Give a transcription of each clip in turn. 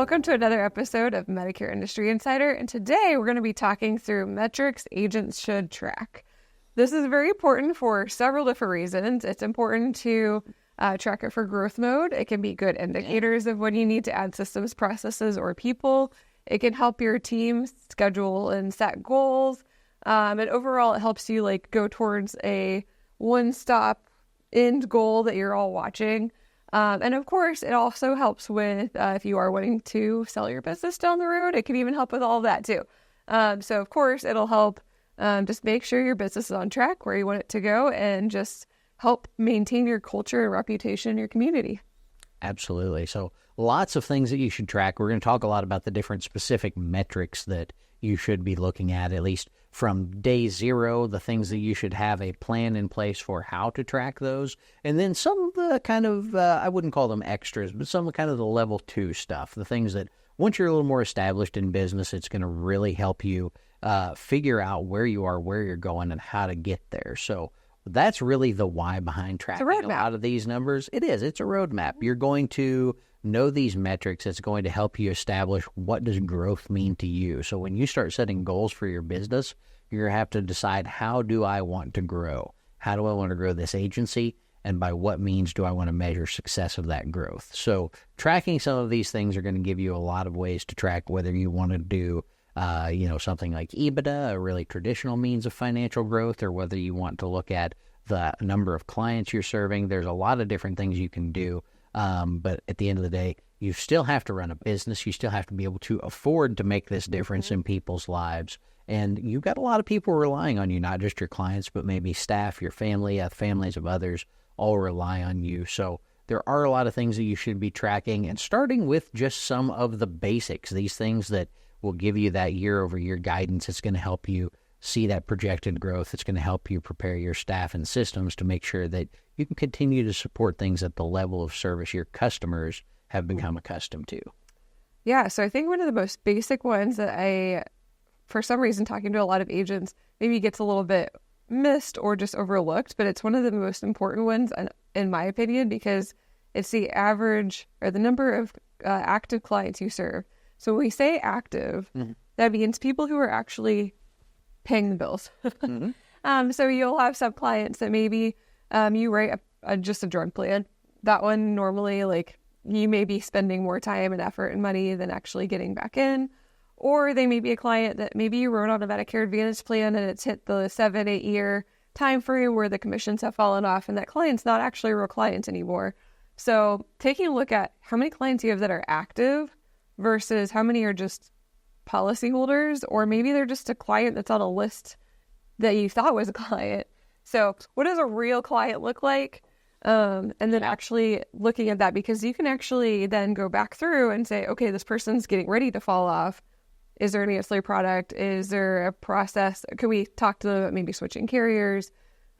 Welcome to another episode of Medicare Industry Insider, and today we're going to be talking through metrics agents should track. This is very important for several different reasons. It's important to track it for growth mode. It can be good indicators of when you need to add systems, processes, or people. It can help your team schedule and set goals. And overall, it helps you go towards a one-stop end goal that you're all watching. And of course, it also helps with if you are wanting to sell your business down the road. It can even help with all of that too. So of course, it'll help just make sure your business is on track where you want it to go and just help maintain your culture and reputation in your community. Absolutely. So lots of things that you should track. We're going to talk a lot about the different specific metrics that you should be looking at least from day zero, the things that you should have a plan in place for how to track those. And then some of the kind of, I wouldn't call them extras, but some of kind of the level 2 stuff, the things that once you're a little more established in business, it's going to really help you figure out where you are, where you're going, and how to get there. So that's really the why behind tracking a lot of these numbers. It is. It's a roadmap. You're going to know these metrics. It's going to help you establish what does growth mean to you. So when you start setting goals for your business, you're going to have to decide, how do I want to grow? How do I want to grow this agency? And by what means do I want to measure success of that growth? So tracking some of these things are going to give you a lot of ways to track whether you want to do something like EBITDA, a really traditional means of financial growth, or whether you want to look at the number of clients you're serving. There's a lot of different things you can do. But at the end of the day, you still have to run a business. You still have to be able to afford to make this difference in people's lives. And you've got a lot of people relying on you, not just your clients, but maybe staff, your family, families of others all rely on you. So there are a lot of things that you should be tracking, and starting with just some of the basics, these things that will give you that year-over-year guidance. It's going to help you see that projected growth. It's going to help you prepare your staff and systems to make sure that you can continue to support things at the level of service your customers have become accustomed to. Yeah, so I think one of the most basic ones that for some reason, talking to a lot of agents, maybe gets a little bit missed or just overlooked, but it's one of the most important ones, in my opinion, because it's the average or the number of active clients you serve. So when we say active, that means people who are actually paying the bills. So you'll have some clients that maybe you write just a drug plan. That one normally, you may be spending more time and effort and money than actually getting back in. Or they may be a client that maybe you wrote on a Medicare Advantage plan and it's hit the 7-8 year time frame where the commissions have fallen off, and that client's not actually a real client anymore. So taking a look at how many clients you have that are active versus how many are just policyholders, or maybe they're just a client that's on a list that you thought was a client. So what does a real client look like? And then actually looking at that, because you can actually then go back through and say, okay, this person's getting ready to fall off. Is there an ancillary product? Is there a process? Could we talk to them about maybe switching carriers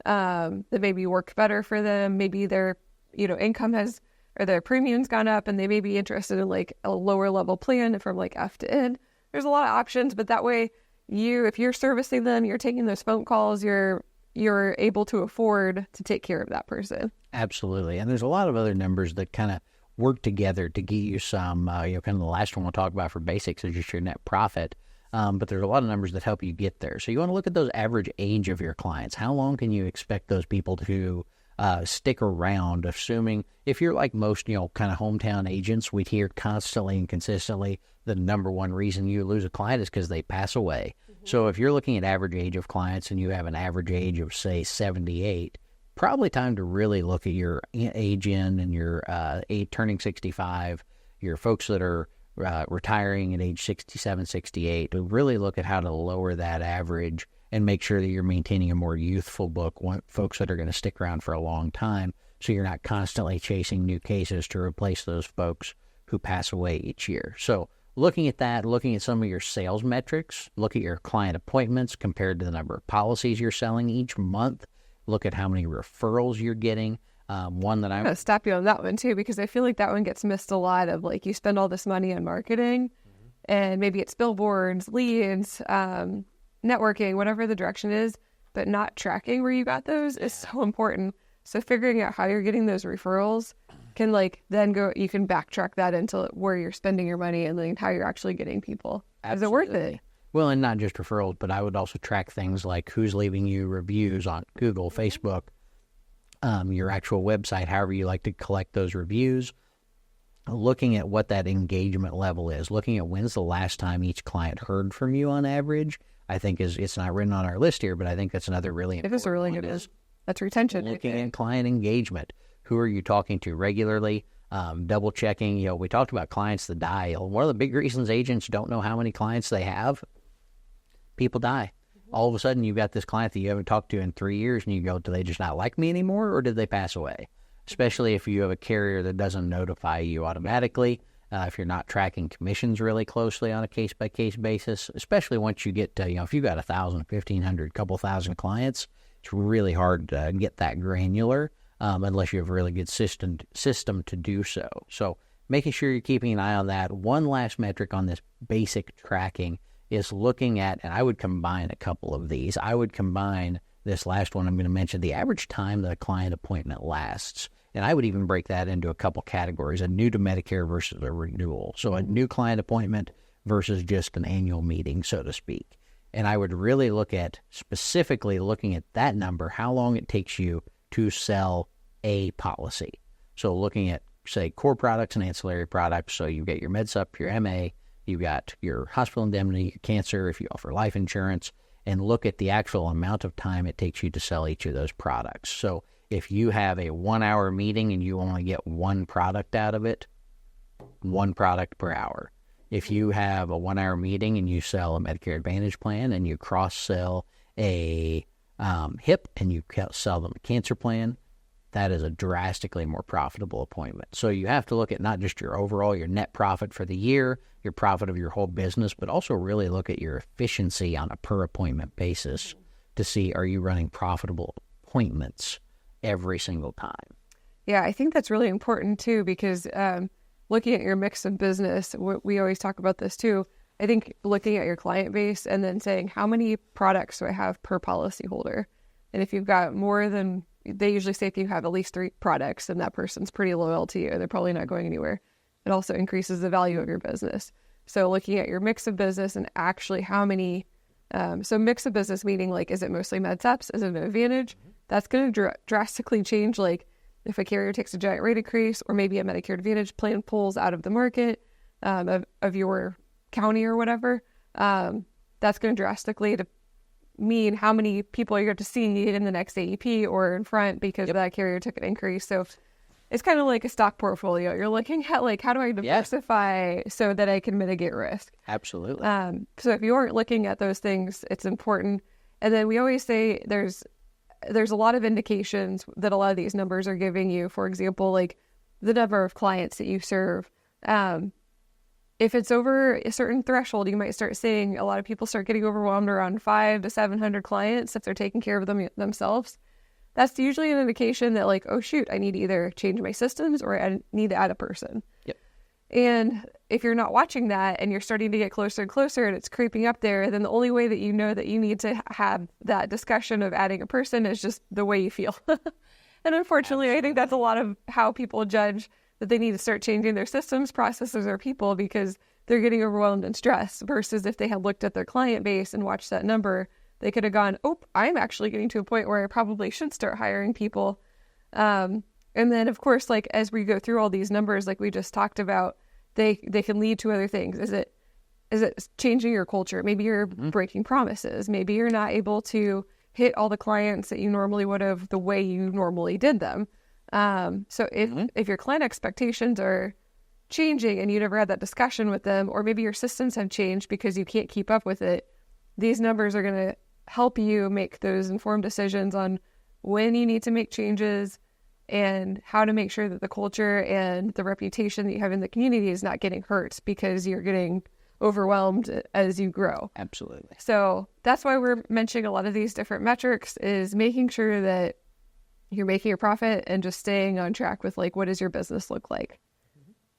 that maybe work better for them? Maybe their income has, or their premium's gone up, and they may be interested in a lower level plan from F to N. There's a lot of options, but that way if you're servicing them, you're taking those phone calls, you're able to afford to take care of that person. Absolutely. And there's a lot of other numbers that kind of work together to give you some, kind of the last one we'll talk about for basics is just your net profit. But there's a lot of numbers that help you get there. So you want to look at those average age of your clients. How long can you expect those people to stick around? Assuming if you're like most, kind of hometown agents, we'd hear constantly and consistently the number one reason you lose a client is because they pass away. So if you're looking at average age of clients and you have an average age of, say, 78, probably time to really look at your age in and your turning 65, your folks that are retiring at age 67, 68, to really look at how to lower that average and make sure that you're maintaining a more youthful book, folks that are going to stick around for a long time, so you're not constantly chasing new cases to replace those folks who pass away each year. So looking at that, looking at some of your sales metrics, look at your client appointments compared to the number of policies you're selling each month, look at how many referrals you're getting. One that I'm going to stop you on that one too, because I feel like that one gets missed a lot of you spend all this money on marketing and maybe it's billboards, leads, networking, whatever the direction is, but not tracking where you got those is so important. So figuring out how you're getting those referrals can then you can backtrack that into where you're spending your money and then how you're actually getting people. Is it worth it? Well, and not just referrals, but I would also track things like who's leaving you reviews on Google, Facebook, your actual website, however you like to collect those reviews, looking at what that engagement level is, looking at when's the last time each client heard from you on average. I think it's not written on our list here, but I think that's another really important It is a really good one. That's retention. Looking at client engagement. Who are you talking to regularly? Double checking. We talked about clients that die. One of the big reasons agents don't know how many clients they have, people die. All of a sudden, you've got this client that you haven't talked to in 3 years, and you go, do they just not like me anymore, or did they pass away? Especially if you have a carrier that doesn't notify you automatically, if you're not tracking commissions really closely on a case-by-case basis, especially once you get to, if you've got 1,000, 1,500, couple thousand clients, it's really hard to get that granular unless you have a really good system to do so. So making sure you're keeping an eye on that. One last metric on this basic tracking is looking at, and I would combine a couple of these. I would combine this last one I'm going to mention, the average time that a client appointment lasts. And I would even break that into a couple categories, a new to Medicare versus a renewal. So a new client appointment versus just an annual meeting, so to speak. And I would really specifically looking at that number, how long it takes you to sell a policy. So looking at, say, core products and ancillary products. So you get your MedSup, your MA, you've got your hospital indemnity, your cancer, if you offer life insurance, and look at the actual amount of time it takes you to sell each of those products. So if you have a 1-hour meeting and you only get one product out of it, one product per hour. If you have a 1-hour meeting and you sell a Medicare Advantage plan and you cross-sell a HIP and you sell them a cancer plan, that is a drastically more profitable appointment. So you have to look at not just your net profit for the year, your profit of your whole business, but also really look at your efficiency on a per appointment basis to see, are you running profitable appointments every single time? Yeah, I think that's really important too, because looking at your mix of business, we always talk about this too. I think looking at your client base and then saying, how many products do I have per policyholder? And if you've got more than, they usually say if you have at least 3 products, then that person's pretty loyal to you. They're probably not going anywhere. It also increases the value of your business. So looking at your mix of business and actually how many, so mix of business meaning is it mostly MedSups? Is it an Advantage? That's going to drastically change, if a carrier takes a giant rate increase or maybe a Medicare Advantage plan pulls out of the market of your county or whatever, that's going to drastically mean how many people you're going to see in the next AEP or in front because that carrier took an increase. So it's kind of like a stock portfolio. You're looking at how do I diversify so that I can mitigate risk? Absolutely. So if you aren't looking at those things, it's important. And then we always say there's a lot of indications that a lot of these numbers are giving you. For example, the number of clients that you serve. If it's over a certain threshold, you might start seeing a lot of people start getting overwhelmed around 500 to 700 clients if they're taking care of them themselves. That's usually an indication that oh shoot, I need to either change my systems or I need to add a person. Yep. And if you're not watching that and you're starting to get closer and closer and it's creeping up there, then the only way that you know that you need to have that discussion of adding a person is just the way you feel. And unfortunately, I think that's a lot of how people judge that they need to start changing their systems, processes, or people because they're getting overwhelmed and stressed versus if they had looked at their client base and watched that number, they could have gone, oh, I'm actually getting to a point where I probably should start hiring people. And then, of course, as we go through all these numbers, we just talked about, they can lead to other things. Is it changing your culture? Maybe you're breaking promises. Maybe you're not able to hit all the clients that you normally would have the way you normally did them. So if your client expectations are changing and you never had that discussion with them, or maybe your systems have changed because you can't keep up with it, these numbers are going to help you make those informed decisions on when you need to make changes and how to make sure that the culture and the reputation that you have in the community is not getting hurt because you're getting overwhelmed as you grow. Absolutely. So that's why we're mentioning a lot of these different metrics, is making sure that you're making your profit and just staying on track with what does your business look like?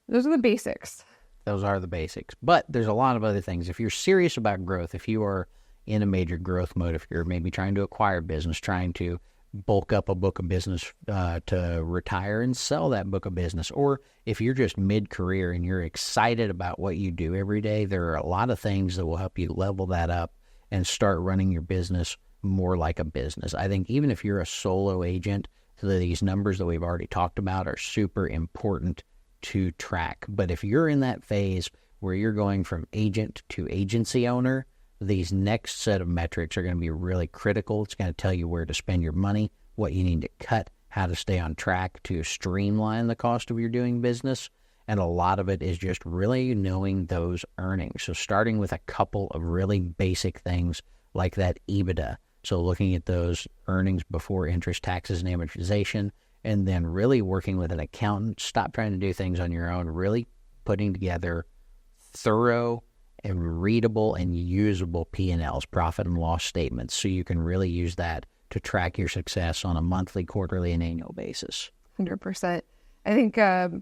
Those are the basics. Those are the basics. But there's a lot of other things. If you're serious about growth, if you are in a major growth mode, if you're maybe trying to acquire business, trying to bulk up a book of business to retire and sell that book of business. Or if you're just mid-career and you're excited about what you do every day, there are a lot of things that will help you level that up and start running your business more like a business. I think even if you're a solo agent, these numbers that we've already talked about are super important to track. But if you're in that phase where you're going from agent to agency owner, these next set of metrics are going to be really critical. It's going to tell you where to spend your money, what you need to cut, how to stay on track to streamline the cost of your doing business. And a lot of it is just really knowing those earnings. So starting with a couple of really basic things like that EBITDA. So looking at those earnings before interest, taxes, and amortization, and then really working with an accountant. Stop trying to do things on your own, really putting together thorough and readable and usable P&Ls, profit and loss statements, so you can really use that to track your success on a monthly, quarterly, and annual basis. 100%. I think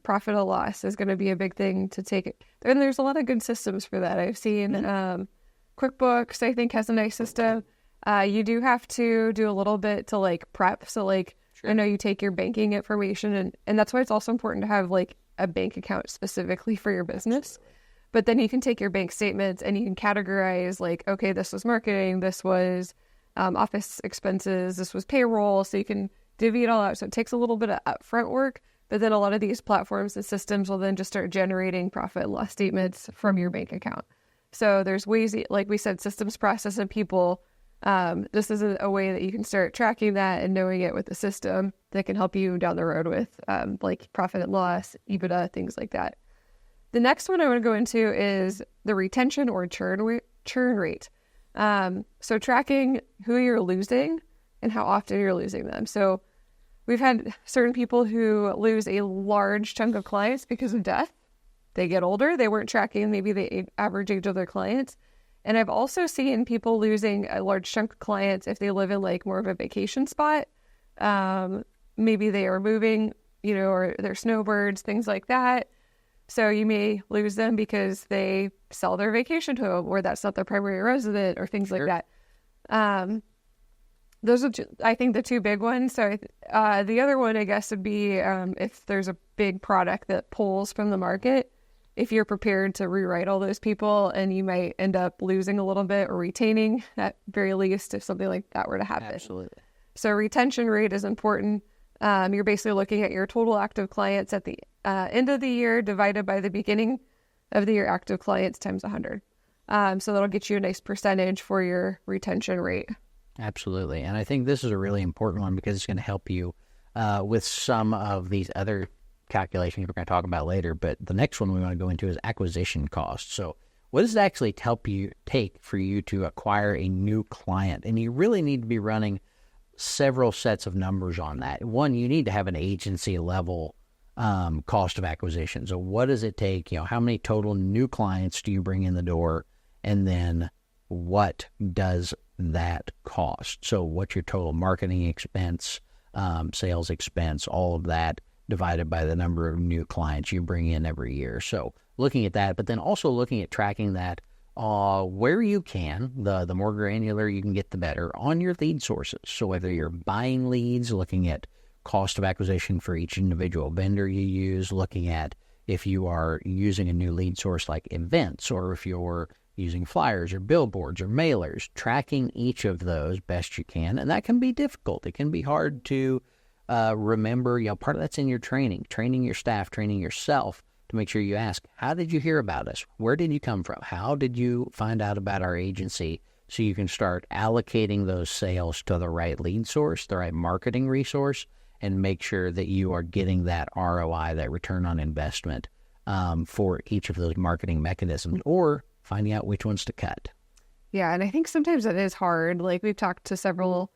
profit or loss is going to be a big thing to take it. And there's a lot of good systems for that. I've seen QuickBooks, I think, has a nice system. You do have to do a little bit to like prep. So like, sure. I know you take your banking information and that's why it's also important to have like a bank account specifically for your business. Absolutely. But then you can take your bank statements and you can categorize like, okay, this was marketing, this was office expenses, this was payroll. So you can divvy it all out. So it takes a little bit of upfront work, but then a lot of these platforms and systems will then just start generating profit and loss statements from your bank account. So there's ways, like we said, systems, process, and people. This is a way that you can start tracking that and knowing it with the system that can help you down the road with like profit and loss, EBITDA, things like that. The next one I want to go into is the retention or churn rate. So tracking who you're losing and how often you're losing them. So we've had certain people who lose a large chunk of clients because of death. They get older. They weren't tracking maybe the average age of their clients. And I've also seen people losing a large chunk of clients if they live in like more of a vacation spot. Maybe they are moving, or they're snowbirds, things like that. So you may lose them because they sell their vacation home or that's not their primary resident or things Sure. like that. Those are, I think, the two big ones. So the other one, I guess, would be if there's a big product that pulls from the market, if you're prepared to rewrite all those people, and you might end up losing a little bit or retaining at very least if something like that were to happen. Absolutely. So retention rate is important. You're basically looking at your total active clients at the end of the year divided by the beginning of the year active clients times 100. So that'll get you a nice percentage for your retention rate. Absolutely. And I think this is a really important one because it's going to help you with some of these other calculations we're going to talk about later. But the next one we want to go into is acquisition costs. So what does it actually take for you to acquire a new client? And you really need to be running several sets of numbers on that. One, you need to have an agency level cost of acquisition. So what does it take? How many total new clients do you bring in the door? And then what does that cost? So what's your total marketing expense, sales expense, all of that divided by the number of new clients you bring in every year. So looking at that, but then also looking at tracking that where you can, the more granular you can get, the better, on your lead sources. So whether you're buying leads, looking at cost of acquisition for each individual vendor you use, looking at if you are using a new lead source like events, or if you're using flyers or billboards or mailers, tracking each of those best you can. And that can be difficult. It can be hard to remember. Part of that's in your training your staff, training yourself to make sure you ask, how did you hear about us? Where did you come from? How did you find out about our agency? So you can start allocating those sales to the right lead source, the right marketing resource, and make sure that you are getting that ROI, that return on investment for each of those marketing mechanisms, or finding out which ones to cut. Yeah, and I think sometimes that is hard. Like we've talked to several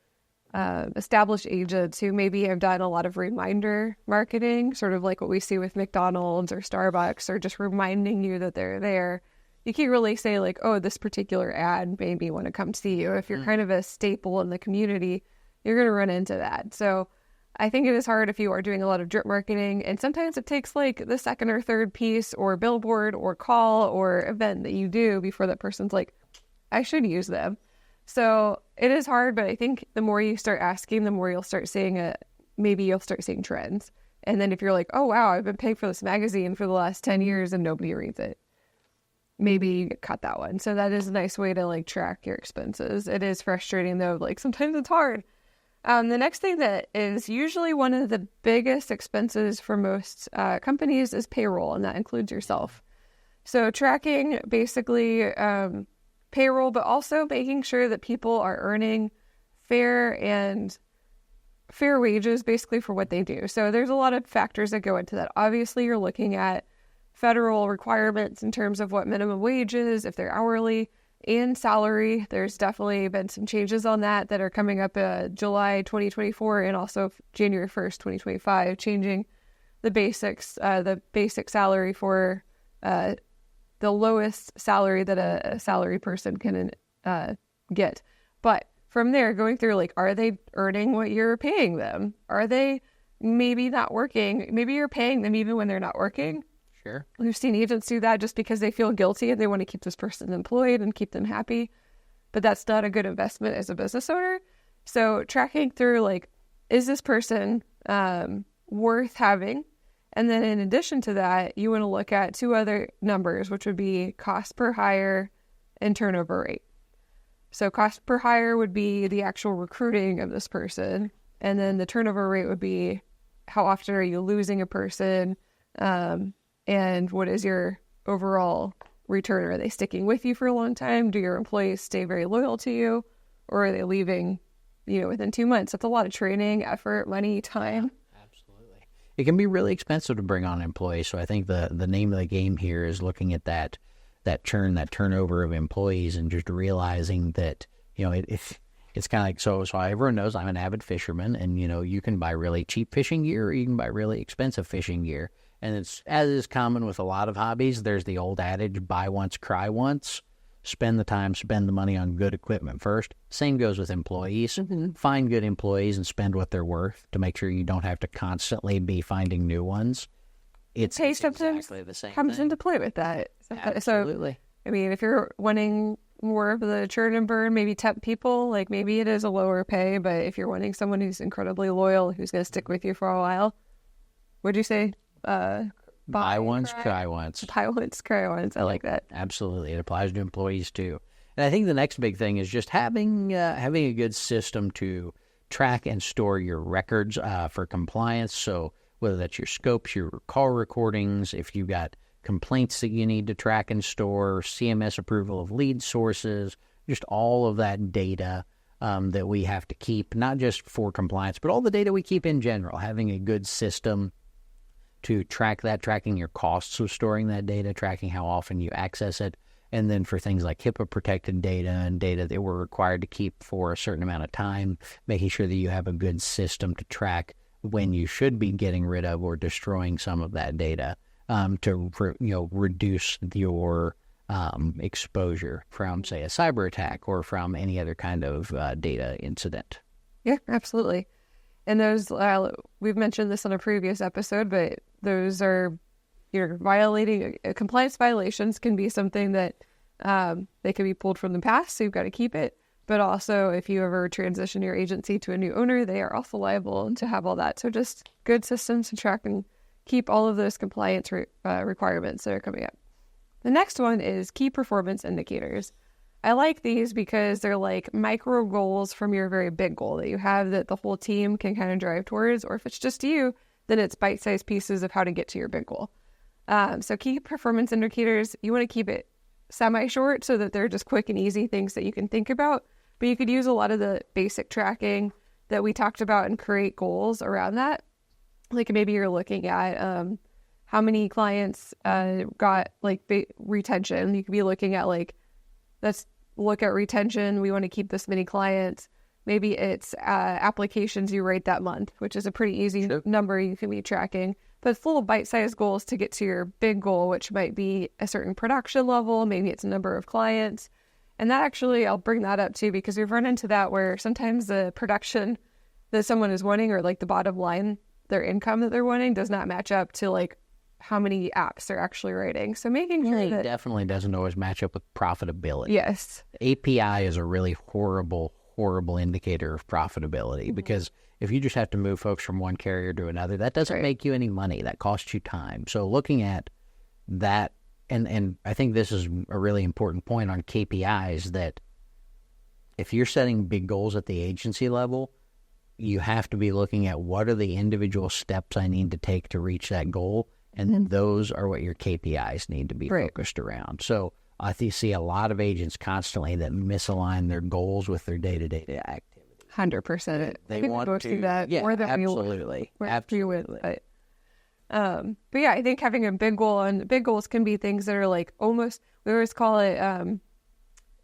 established agents who maybe have done a lot of reminder marketing, sort of like what we see with McDonald's or Starbucks, or just reminding you that they're there. You can't really say like, oh, this particular ad made me want to come see you. If you're kind of a staple in the community, you're going to run into that. So I think it is hard if you are doing a lot of drip marketing, and sometimes it takes like the second or third piece or billboard or call or event that you do before that person's like, I should use them. So it is hard, but I think the more you start asking, the more you'll start seeing maybe you'll start seeing trends. And then if you're like, oh, wow, I've been paying for this magazine for the last 10 years and nobody reads it, maybe you cut that one. So that is a nice way to like track your expenses. It is frustrating though. Like sometimes it's hard. The next thing that is usually one of the biggest expenses for most companies is payroll, and that includes yourself. So tracking basically payroll, but also making sure that people are earning fair wages basically for what they do. So there's a lot of factors that go into that. Obviously, you're looking at federal requirements in terms of what minimum wage is, if they're hourly, and salary. There's definitely been some changes on that are coming up July 2024 and also January 1st, 2025, changing the basic salary for the lowest salary that a salary person can get. But from there, going through, like, are they earning what you're paying them? Are they maybe not working? Maybe you're paying them even when they're not working. Sure. We've seen agents do that just because they feel guilty and they want to keep this person employed and keep them happy. But that's not a good investment as a business owner. So tracking through, like, is this person worth having? And then in addition to that, you want to look at two other numbers, which would be cost per hire and turnover rate. So cost per hire would be the actual recruiting of this person. And then the turnover rate would be how often are you losing a person? And what is your overall return? Are they sticking with you for a long time? Do your employees stay very loyal to you? Or are they leaving, within 2 months? That's a lot of training, effort, money, time. Absolutely. It can be really expensive to bring on employees. So I think the name of the game here is looking at that turnover of employees and just realizing that, it's kind of like, so everyone knows I'm an avid fisherman, and, you can buy really cheap fishing gear or you can buy really expensive fishing gear. And it's, as is common with a lot of hobbies, there's the old adage, buy once, cry once. Spend the time, spend the money on good equipment first. Same goes with employees. Mm-hmm. Find good employees and spend what they're worth to make sure you don't have to constantly be finding new ones. It's exactly the same comes thing. Into play with that. Absolutely. So, if you're wanting more of the churn and burn, maybe temp people, like maybe it is a lower pay, but if you're wanting someone who's incredibly loyal, who's going to stick with you for a while, what'd you say? Buy once, cry once. Buy once, cry once. I like that. Absolutely. It applies to employees too. And I think the next big thing is just having a good system to track and store your records for compliance. So whether that's your scopes, your call recordings, if you've got complaints that you need to track and store, CMS approval of lead sources, just all of that data that we have to keep, not just for compliance, but all the data we keep in general, having a good system to track that, tracking your costs of storing that data, tracking how often you access it, and then for things like HIPAA-protected data and data that we're required to keep for a certain amount of time, making sure that you have a good system to track when you should be getting rid of or destroying some of that data to reduce your exposure from, say, a cyber attack or from any other kind of data incident. Yeah, absolutely. And those, we've mentioned this on a previous episode, but those are, violating, compliance violations can be something that they can be pulled from the past, so you've got to keep it. But also, if you ever transition your agency to a new owner, they are also liable to have all that. So just good systems to track and keep all of those compliance requirements that are coming up. The next one is key performance indicators. I like these because they're like micro goals from your very big goal that you have that the whole team can kind of drive towards, or if it's just you, then it's bite-sized pieces of how to get to your big goal. So key performance indicators, you want to keep it semi-short so that they're just quick and easy things that you can think about, but you could use a lot of the basic tracking that we talked about and create goals around that. Like maybe you're looking at how many clients got retention. You could be looking at let's look at retention. We want to keep this many clients. Maybe it's applications you rate that month, which is a pretty easy number you can be tracking. But it's little bite-sized goals to get to your big goal, which might be a certain production level. Maybe it's a number of clients. And that actually, I'll bring that up too, because we've run into that where sometimes the production that someone is wanting, or the bottom line, their income that they're wanting, does not match up to how many apps they're actually writing. So making sure that definitely doesn't always match up with profitability. Yes. API is a really horrible horrible indicator of profitability because if you just have to move folks from one carrier to another, that doesn't make you any money. That costs you time. So looking at that, and I think this is a really important point on KPIs, that if you're setting big goals at the agency level, you have to be looking at what are the individual steps I need to take to reach that goal, and those are what your KPIs need to be focused around. So I see a lot of agents constantly that misalign their goals with their day-to-day activity. 100%. They want to do that more than absolutely. But yeah, I think having a big goal, and big goals can be things that are like almost, we always call it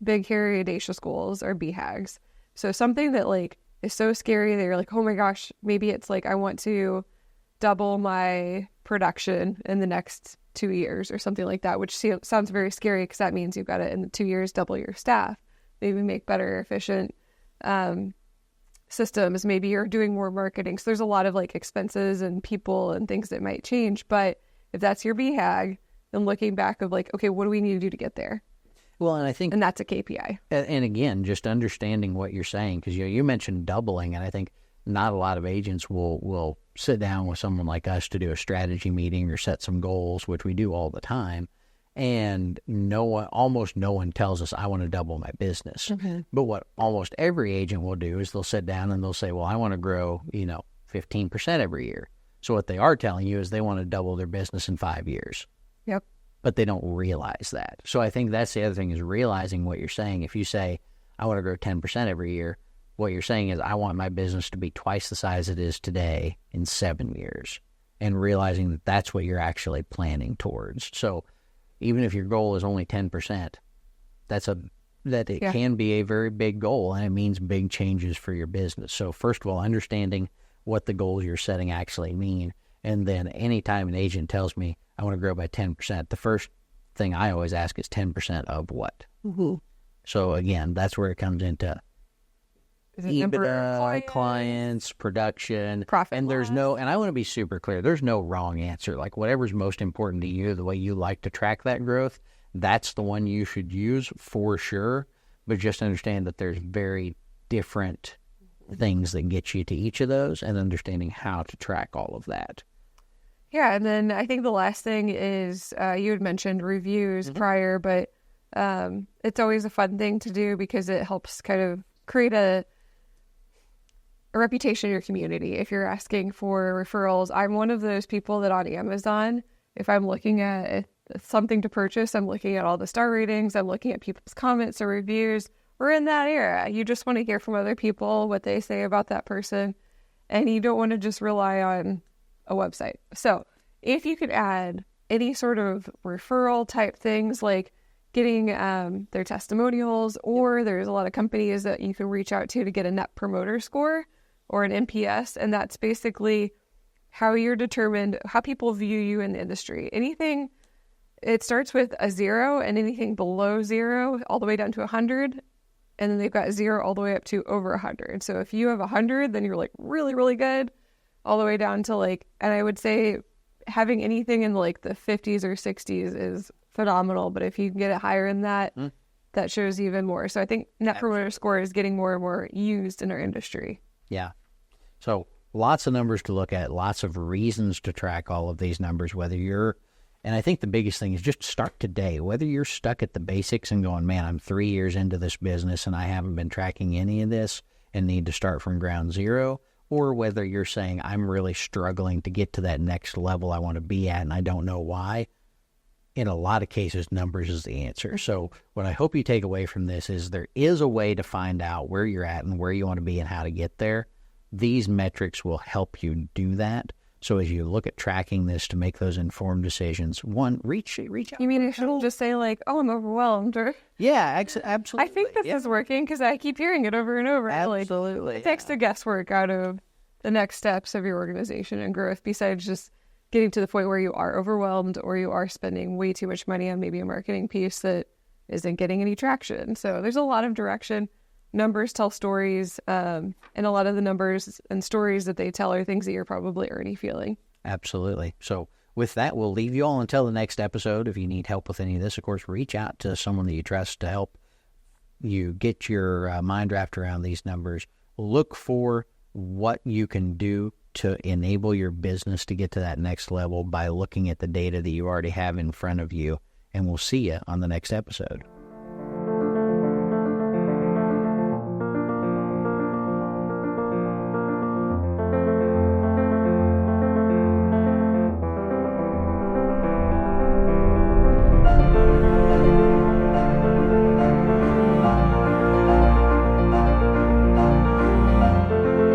big, hairy, audacious goals, or BHAGs. So something that like is so scary that you're like, oh my gosh, maybe it's like I want to double my production in the next 2 years or something like that, which sounds very scary because that means you've got to, in 2 years, double your staff, maybe make better, efficient systems. Maybe you're doing more marketing. So there's a lot of like expenses and people and things that might change. But if that's your BHAG, then looking back of like, okay, what do we need to do to get there? Well, and I think, and that's a KPI. And again, just understanding what you're saying, because you mentioned doubling, and I think not a lot of agents will sit down with someone like us to do a strategy meeting or set some goals, which we do all the time. And almost no one tells us, I want to double my business. But what almost every agent will do is they'll sit down and they'll say, well, I want to grow, 15% every year. So what they are telling you is they want to double their business in 5 years. Yep. But they don't realize that. So I think that's the other thing, is realizing what you're saying. If you say, I want to grow 10% every year, what you're saying is, I want my business to be twice the size it is today in 7 years, and realizing that that's what you're actually planning towards. So even if your goal is only 10%, it can be a very big goal, and it means big changes for your business. So first of all, understanding what the goals you're setting actually mean. And then anytime an agent tells me, I want to grow by 10%, the first thing I always ask is 10% of what? So again, that's where it comes into EBITDA, clients, production, profit. And and I want to be super clear, there's no wrong answer. Like whatever's most important to you, the way you like to track that growth, that's the one you should use for sure. But just understand that there's very different things that get you to each of those, and understanding how to track all of that. Yeah, and then I think the last thing is, you had mentioned reviews prior, but it's always a fun thing to do because it helps kind of create a reputation in your community. If you're asking for referrals, I'm one of those people that on Amazon, if I'm looking at something to purchase, I'm looking at all the star ratings, I'm looking at people's comments or reviews. We're in that era. You just want to hear from other people what they say about that person, and you don't want to just rely on a website. So if you could add any sort of referral type things, like getting their testimonials, or there's a lot of companies that you can reach out to get a net promoter score or an NPS, and that's basically how you're determined, how people view you in the industry. Anything, it starts with a 0, and anything below 0 all the way down to 100, and then they've got 0 all the way up to over 100. So if you have 100, then you're like really, really good, all the way down to like, and I would say having anything in like the 50s or 60s is phenomenal. But if you can get it higher than that, that shows even more. So I think Net Promoter Score is getting more and more used in our industry. Yeah. So lots of numbers to look at, lots of reasons to track all of these numbers, and I think the biggest thing is just start today. Whether you're stuck at the basics and going, man, I'm 3 years into this business and I haven't been tracking any of this and need to start from ground zero, or whether you're saying, I'm really struggling to get to that next level I want to be at and I don't know why. In a lot of cases, numbers is the answer. So what I hope you take away from this is there is a way to find out where you're at and where you want to be and how to get there. These metrics will help you do that. So as you look at tracking this to make those informed decisions, one, reach out. You mean I shouldn't just say like, oh, I'm overwhelmed, or... Yeah, absolutely. I think this is working because I keep hearing it over and over. Absolutely. Like, it takes the guesswork out of the next steps of your organization and growth, besides just getting to the point where you are overwhelmed or you are spending way too much money on maybe a marketing piece that isn't getting any traction. So there's a lot of direction. Numbers tell stories, and a lot of the numbers and stories that they tell are things that you're probably already feeling. Absolutely. So with that, we'll leave you all until the next episode. If you need help with any of this, of course, reach out to someone that you trust to help you get your mind wrapped around these numbers, look for what you can do to enable your business to get to that next level by looking at the data that you already have in front of you. And we'll see you on the next episode.